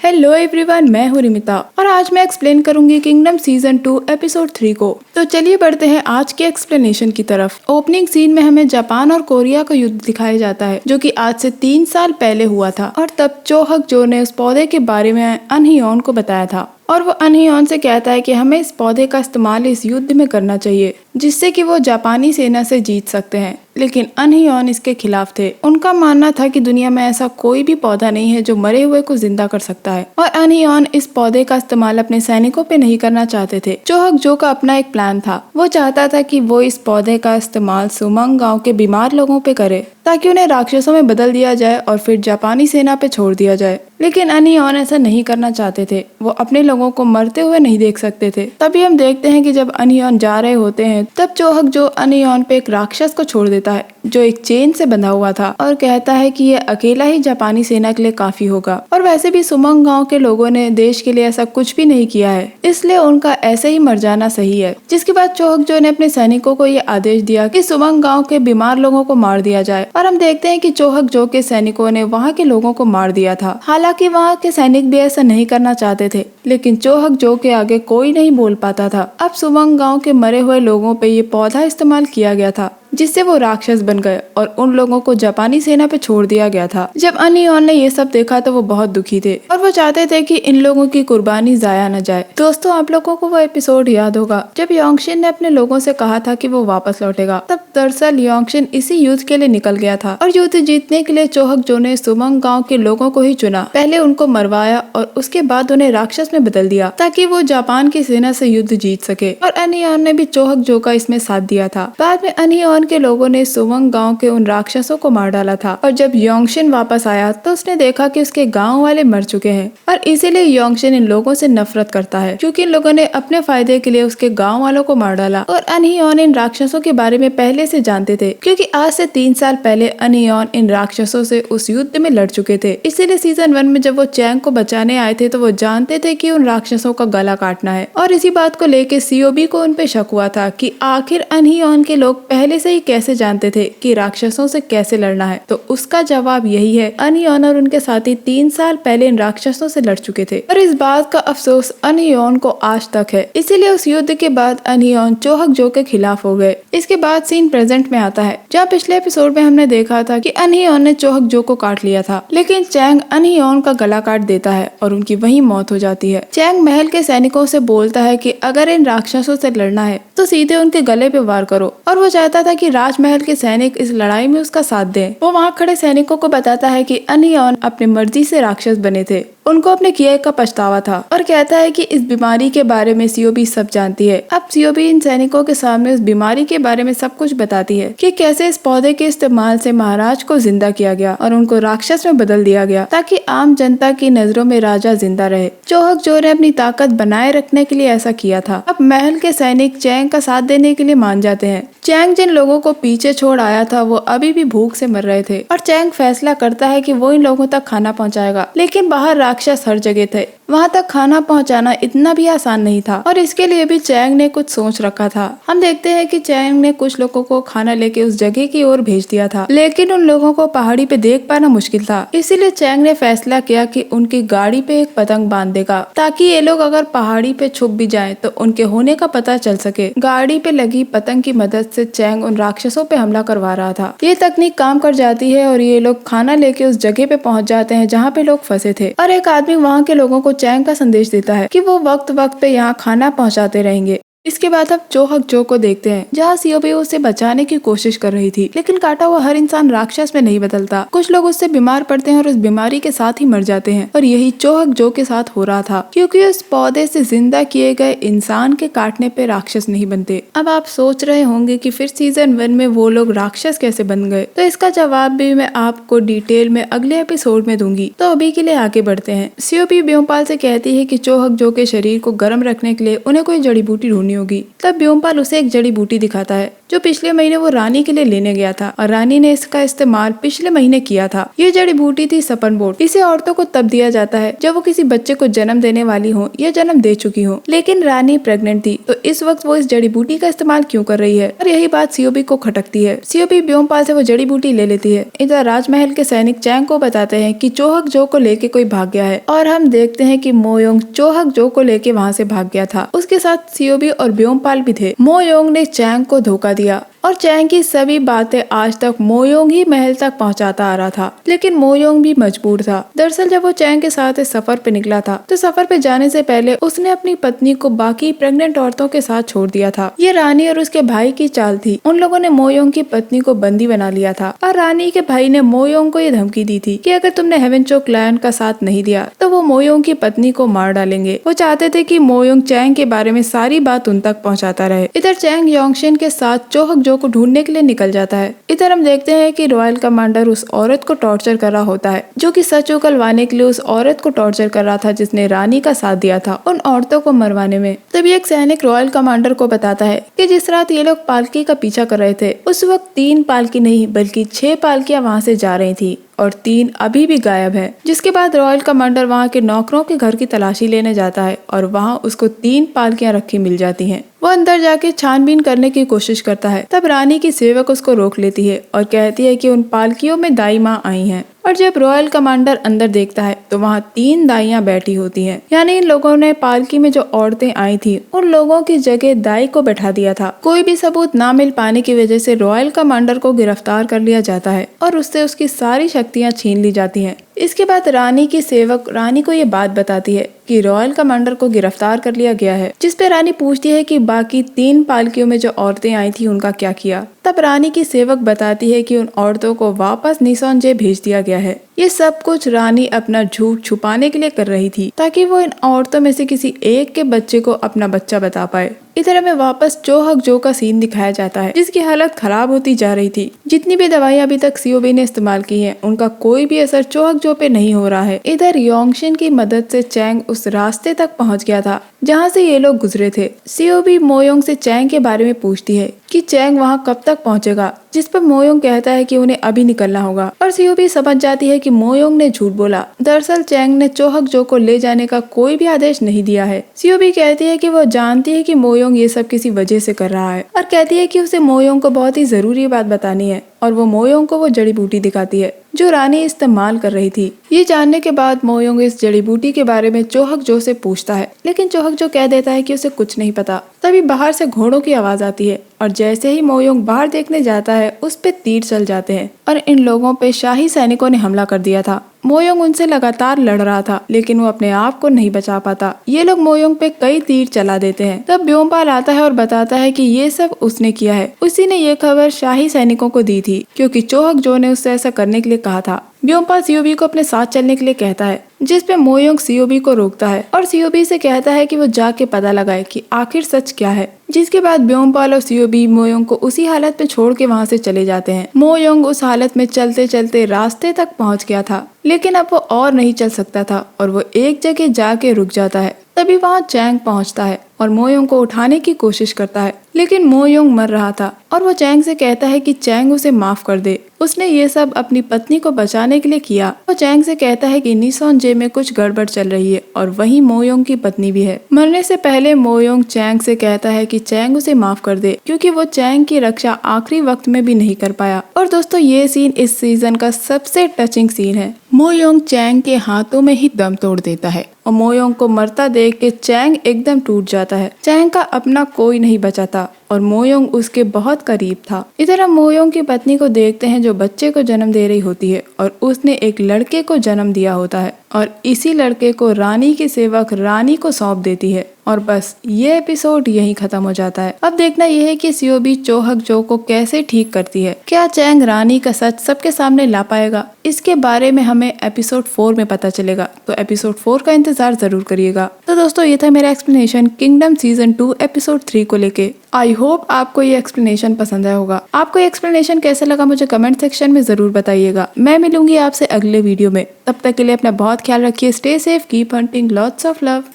Hello everyone, मैं हूँ रिमिता और आज मैं एक्सप्लेन करूंगी किंगडम सीजन 2 एपिसोड 3 को। तो चलिए बढ़ते हैं आज के एक्सप्लेनेशन की तरफ। ओपनिंग सीन में हमें जापान और कोरिया का युद्ध दिखाया जाता है जो कि आज से 3 साल पहले हुआ था और तब चो हक जो ने उस पौधे के बारे में अनहियोन को बताया था और वो अनहियोन से कहता है कि हमें इस पौधे का इस्तेमाल इस युद्ध में करना चाहिए जिससे कि वो जापानी सेना से जीत सकते हैं। लेकिन अनहियोन इसके खिलाफ थे। उनका मानना था कि दुनिया में ऐसा कोई भी पौधा नहीं है जो मरे हुए को जिंदा कर सकता है और अनहियोन इस पौधे का इस्तेमाल अपने सैनिकों पे नहीं करना चाहते थे। चो हक जो का अपना एक प्लान था। वो चाहता था कि वो इस पौधे का इस्तेमाल सुमंग गांव के बीमार लोगों पे करे ताकि उन्हें राक्षसों में बदल दिया जाए और फिर जापानी सेना पे छोड़ दिया जाए। लेकिन अनहियोन ऐसा नहीं करना चाहते थे। वो अपने लोगों को मरते हुए नहीं देख सकते थे। तभी हम देखते हैं कि जब अनहियोन जा रहे होते हैं तब चो हक जो अनहियोन पे एक राक्षस को छोड़ देता है जो एक चेन से बंधा हुआ था और कहता है कि ये अकेला ही जापानी सेना के लिए काफी होगा और वैसे भी सुमंग गांव के लोगों ने देश के लिए ऐसा कुछ भी नहीं किया है, इसलिए उनका ऐसे ही मर जाना सही है। जिसके बाद चो हक जो ने अपने सैनिकों को ये आदेश दिया कि सुमंग गांव के बीमार लोगों को मार दिया जाए और हम देखते हैं कि चो हक जो के सैनिकों ने वहाँ के लोगों को मार दिया था। हालांकि वहाँ के सैनिक भी ऐसा नहीं करना चाहते थे, लेकिन चो हक जो के आगे कोई नहीं बोल पाता था। अब सुमंग गांव के मरे हुए लोगों पे ये पौधा इस्तेमाल किया गया था जिससे वो राक्षस बन गए और उन लोगों को जापानी सेना पे छोड़ दिया गया था। जब अनहियोन ने ये सब देखा तो वो बहुत दुखी थे और वो चाहते थे कि इन लोगों की कुर्बानी जाया न जाए। दोस्तों, आप लोगों को वो एपिसोड याद होगा जब योंगशिन ने अपने लोगों से कहा था कि वो वापस लौटेगा। तब दरअसल योंगशिन इसी युद्ध के लिए निकल गया था और युद्ध जीतने के लिए चो हक जो ने सुमंग गाँव के लोगों को ही चुना। पहले उनको मरवाया और उसके बाद उन्हें राक्षस में बदल दिया ताकि वो जापान की सेना से युद्ध जीत सके और अनहियोन ने भी चो हक जो का इसमें साथ दिया था। बाद में अनहियोन के लोगों ने सुमंग गांव के उन राक्षसों को मार डाला था और जब योंगशिन वापस आया तो उसने देखा कि उसके गांव वाले मर चुके हैं और इसीलिए योंगशिन इन लोगों से नफरत करता है क्योंकि इन लोगों ने अपने फायदे के लिए उसके गांव वालों को मार डाला। और अनहियोन इन राक्षसों के बारे में पहले से जानते थे क्योंकि आज से 3 साल पहले अनहियोन इन राक्षसों से उस युद्ध में लड़ चुके थे। इसीलिए सीजन 1 में जब वो चैंग को बचाने आए थे तो वो जानते थे कि उन राक्षसों का गला काटना है और इसी बात को लेकर सीओबी को उन पे शक हुआ था कि आखिर अनहियोन के लोग पहले से ही कैसे जानते थे कि राक्षसों से कैसे लड़ना है। तो उसका जवाब यही है, अनहियोन और उनके साथी 3 साल पहले इन राक्षसों से लड़ चुके थे और इस बात का अफसोस अनहियोन को आज तक है। इसीलिए उस युद्ध के बाद अनहियोन चो हक जो के खिलाफ हो गए। इसके बाद सीन प्रेजेंट में आता है जहाँ पिछले एपिसोड में हमने देखा था कि अनहियोन ने चो हक जो को काट लिया था, लेकिन चैंग अनहियोन का गला काट देता है और उनकी वही मौत हो जाती है। चैंग महल के सैनिकों से बोलता है कि अगर इन राक्षसों से लड़ना है तो सीधे उनके गले पे वार करो और वो चाहता था कि राजमहल के सैनिक इस लड़ाई में उसका साथ दें। वो वहाँ खड़े सैनिकों को बताता है कि अनहियोन अपनी मर्जी से राक्षस बने थे, उनको अपने किए का पछतावा था और कहता है कि इस बीमारी के बारे में सीओबी सब जानती है। अब सीओबी इन सैनिकों के सामने उस बीमारी के बारे में सब कुछ बताती है कि कैसे इस पौधे के इस्तेमाल से महाराज को जिंदा किया गया और उनको राक्षस में बदल दिया गया ताकि आम जनता की नजरों में राजा जिंदा रहे। चो हक जो ने अपनी ताकत बनाए रखने के लिए ऐसा किया था। अब महल के सैनिक चैंग का साथ देने के लिए मान जाते हैं। चैंग जिन लोगों को पीछे छोड़ आया था वो अभी भी भूख से मर रहे थे और चैंग फैसला करता है कि वो इन लोगों तक खाना पहुंचाएगा, लेकिन बाहर राक्षस हर जगह थे। वहाँ तक खाना पहुँचाना इतना भी आसान नहीं था और इसके लिए भी चैंग ने कुछ सोच रखा था। हम देखते हैं कि चैंग ने कुछ लोगों को खाना लेके उस जगह की ओर भेज दिया था, लेकिन उन लोगों को पहाड़ी पे देख पाना मुश्किल था। इसीलिए चैंग ने फैसला किया कि उनकी गाड़ी पे एक पतंग बांध देगा ताकि ये लोग अगर पहाड़ी पे छुप भी जाएं तो उनके होने का पता चल सके। गाड़ी पे लगी पतंग की मदद से चैंग उन राक्षसों पे हमला करवा रहा था। ये तकनीक काम कर जाती है और ये लोग खाना लेके उस जगह पे पहुंच जाते हैं जहाँ पे लोग फंसे थे और एक आदमी वहाँ के लोगों को चैंग का संदेश देता है कि वो वक्त वक्त पे यहाँ खाना पहुँचाते रहेंगे। इसके बाद अब चो हक जो को देखते हैं जहाँ सीओबी उसे बचाने की कोशिश कर रही थी, लेकिन काटा हुआ हर इंसान राक्षस में नहीं बदलता। कुछ लोग उससे बीमार पड़ते हैं और उस बीमारी के साथ ही मर जाते हैं और यही चो हक जो के साथ हो रहा था क्योंकि उस पौधे से जिंदा किए गए इंसान के काटने पे राक्षस नहीं बनते। अब आप सोच रहे होंगे कि फिर सीजन 1 में वो लोग राक्षस कैसे बन गए, तो इसका जवाब भी मैं आपको डिटेल में अगले एपिसोड में दूंगी। तो अभी के लिए आगे बढ़ते हैं। सीओबी ब्योमपाल से कहती है कि चो हक जो के शरीर को गर्म रखने के लिए उन्हें कोई जड़ी बूटी ढूंढनी होगी। तब व्योमपाल उसे एक जड़ी बूटी दिखाता है जो पिछले महीने वो रानी के लिए लेने गया था और रानी ने इसका इस्तेमाल पिछले महीने किया था। ये जड़ी बूटी थी सपन बोट। इसे औरतों को तब दिया जाता है जब वो किसी बच्चे को जन्म देने वाली हो या जन्म दे चुकी हो, लेकिन रानी प्रेग्नेंट थी, तो इस वक्त वो इस जड़ी बूटी का इस्तेमाल क्यों कर रही है। और यही बात सीओबी को खटकती है। सीओबी व्योमपाल से वो जड़ी बूटी ले लेती है। इधर राजमहल के सैनिक चैंग को बताते हैं कि चोहक जो को लेके कोई भाग गया है और हम देखते हैं कि मोयोंग चोहक जो को लेके वहाँ से भाग गया था। उसके साथ सीओबी और व्योमपाल भी थे। मोयोंग ने चैंग को धोखा दिया और चैंग की सभी बातें आज तक मोयोंग ही महल तक पहुंचाता आ रहा था, लेकिन मोयोंग भी मजबूर था। दरअसल जब वो चैंग के साथ इस सफर पे निकला था तो सफर पे जाने से पहले उसने अपनी पत्नी को बाकी प्रेग्नेंट औरतों के साथ छोड़ दिया था। ये रानी और उसके भाई की चाल थी। उन लोगों ने मोयोंग की पत्नी को बंदी बना लिया था और रानी के भाई ने मोयोंग को ये धमकी दी थी कि अगर तुमने हेवेनचोक लायन का साथ नहीं दिया तो वो मोयोंग की पत्नी को मार डालेंगे। वो चाहते थे कि मोयोंग चैंग के बारे में सारी बात उन तक पहुँचाता रहे। इधर चैंग योंगशेन के साथ चोहक जो को ढूंढने के लिए निकल जाता है। इधर हम देखते हैं कि रॉयल कमांडर उस औरत को टॉर्चर कर रहा होता है जो कि सच उगलवाने के लिए उस औरत को टॉर्चर कर रहा था जिसने रानी का साथ दिया था उन औरतों को मरवाने में। तभी एक सैनिक रॉयल कमांडर को बताता है कि जिस रात ये लोग पालकी का पीछा कर रहे थे उस वक्त 3 पालकी नहीं बल्कि 6 पालकियां वहाँ से जा रही थी और 3 अभी भी गायब है। जिसके बाद रॉयल कमांडर वहाँ के नौकरों के घर की तलाशी लेने जाता है और वहाँ उसको 3 पालकियां रखी मिल जाती हैं। वो अंदर जाके छानबीन करने की कोशिश करता है। तब रानी की सेवक उसको रोक लेती है और कहती है कि उन पालकियों में दाई माँ आई हैं। और जब रॉयल कमांडर अंदर देखता है तो वहाँ 3 दाइयाँ बैठी होती हैं। यानी इन लोगों ने पालकी में जो औरतें आई थी उन लोगों की जगह दाई को बैठा दिया था। कोई भी सबूत ना मिल पाने की वजह से रॉयल कमांडर को गिरफ्तार कर लिया जाता है और उससे उसकी सारी शक्तियाँ छीन ली जाती हैं। इसके बाद रानी की सेवक रानी को ये बात बताती है कि रॉयल कमांडर को गिरफ्तार कर लिया गया है, जिस पे रानी पूछती है कि बाकी 3 पालकियों में जो औरतें आई थी उनका क्या किया। तब रानी की सेवक बताती है कि उन औरतों को वापस निसोनजे भेज दिया गया है। ये सब कुछ रानी अपना झूठ छुपाने के लिए कर रही थी ताकि वो इन औरतों में से किसी एक के बच्चे को अपना बच्चा बता पाए। इधर हमें वापस चोहक जो का सीन दिखाया जाता है जिसकी हालत खराब होती जा रही थी। जितनी भी दवाइयां अभी तक सीओबी ने इस्तेमाल की हैं उनका कोई भी असर चोहक जो पे नहीं हो रहा है। इधर योंगशिन की मदद से चैंग उस रास्ते तक पहुंच गया था जहां से ये लोग गुजरे थे। सीओबी मोयोंग से चैंग के बारे में पूछती है कि चैंग वहां कब तक पहुंचेगा, जिस पर मोयोंग कहता है कि उन्हें अभी निकलना होगा और सीओबी समझ जाती है कि मोयोंग ने झूठ बोला। दरअसल चैंग ने चोहक जो को ले जाने का कोई भी आदेश नहीं दिया है। सीओबी कहती है कि वो जानती है कि मोयोंग ये सब किसी वजह से कर रहा है और कहती है कि उसे मोयोंग को बहुत ही जरूरी बात बतानी है और वो मोयोंग को वो जड़ी बूटी दिखाती है जो रानी इस्तेमाल कर रही थी। ये जानने के बाद मोयोंग इस जड़ी बूटी के बारे में चोहक जो से पूछता है, लेकिन चोहक जो कह देता है कि उसे कुछ नहीं पता। तभी बाहर से घोड़ों की आवाज आती है और जैसे ही मोयोंग बाहर देखने जाता है उस पे तीर चल जाते हैं और इन लोगों पे शाही सैनिकों ने हमला कर दिया था। मोयोंग उनसे लगातार लड़ रहा था लेकिन वो अपने आप को नहीं बचा पाता। ये लोग मोयोंग पे कई तीर चला देते हैं। तब व्योमपाल आता है और बताता है कि ये सब उसने किया है। उसी ने ये खबर शाही सैनिकों को दी थी क्योंकि चोहक जो ने उससे ऐसा करने के लिए कहा था। व्योमपाल सीओबी को अपने साथ चलने के लिए कहता है, जिस पे मोयोंग सीओबी को रोकता है और सीओबी से कहता है कि वो जाके पता लगाए कि आखिर सच क्या है। जिसके बाद व्योमपाल और सीओबी मोयोंग को उसी हालत में छोड़ के वहाँ से चले जाते हैं। मोयोंग उस हालत में चलते चलते रास्ते तक पहुँच गया था लेकिन अब वो और नहीं चल सकता था और वो एक जगह जाके रुक जाता है। तभी वहाँ चैंग पहुँचता है और मोयोंग को उठाने की कोशिश करता है लेकिन मोयोंग मर रहा था और वो चैंग से कहता है कि चैंग उसे माफ कर दे, उसने ये सब अपनी पत्नी को बचाने के लिए किया। वो चैंग से कहता है कि निसोनजे में कुछ गड़बड़ चल रही है और वहीं मोयोंग की पत्नी भी है। मरने से पहले मोयोंग चैंग से कहता है कि चैंग उसे माफ कर दे क्योंकि वो चैंग की रक्षा आखिरी वक्त में भी नहीं कर पाया। और दोस्तों ये सीन इस सीजन का सबसे टचिंग सीन है। मोयोंग चैंग के हाथों में ही दम तोड़ देता है और मोयोंग को मरता देख के चैंग एकदम टूट जाता है। चैंग का अपना कोई नहीं बचा था और मोयोंग उसके बहुत करीब था। इधर हम मोयोंग की पत्नी को देखते हैं जो बच्चे को जन्म दे रही होती है और उसने एक लड़के को जन्म दिया होता है और इसी लड़के को रानी की सेवक रानी को सौंप देती है और बस ये एपिसोड यहीं खत्म हो जाता है। अब देखना यह है कि सीओबी चोहक जो को कैसे ठीक करती है। क्या चैंग रानी का सच सबके सामने ला पाएगा? इसके बारे में हमें एपिसोड 4 में पता चलेगा, तो एपिसोड 4 का इंतजार जरूर करिएगा। तो दोस्तों ये था मेरा एक्सप्लेनेशन किंगडम सीजन 2 एपिसोड 3 को लेके। आई होप आपको ये एक्सप्लेनेशन पसंद आया होगा। आपको ये एक्सप्लेनेशन कैसा लगा मुझे कमेंट सेक्शन में जरूर बताइएगा। मैं मिलूंगी आपसे अगले वीडियो में। तब तक के लिए अपना बहुत ख्याल रखिए। Stay safe, keep hunting, lots of love.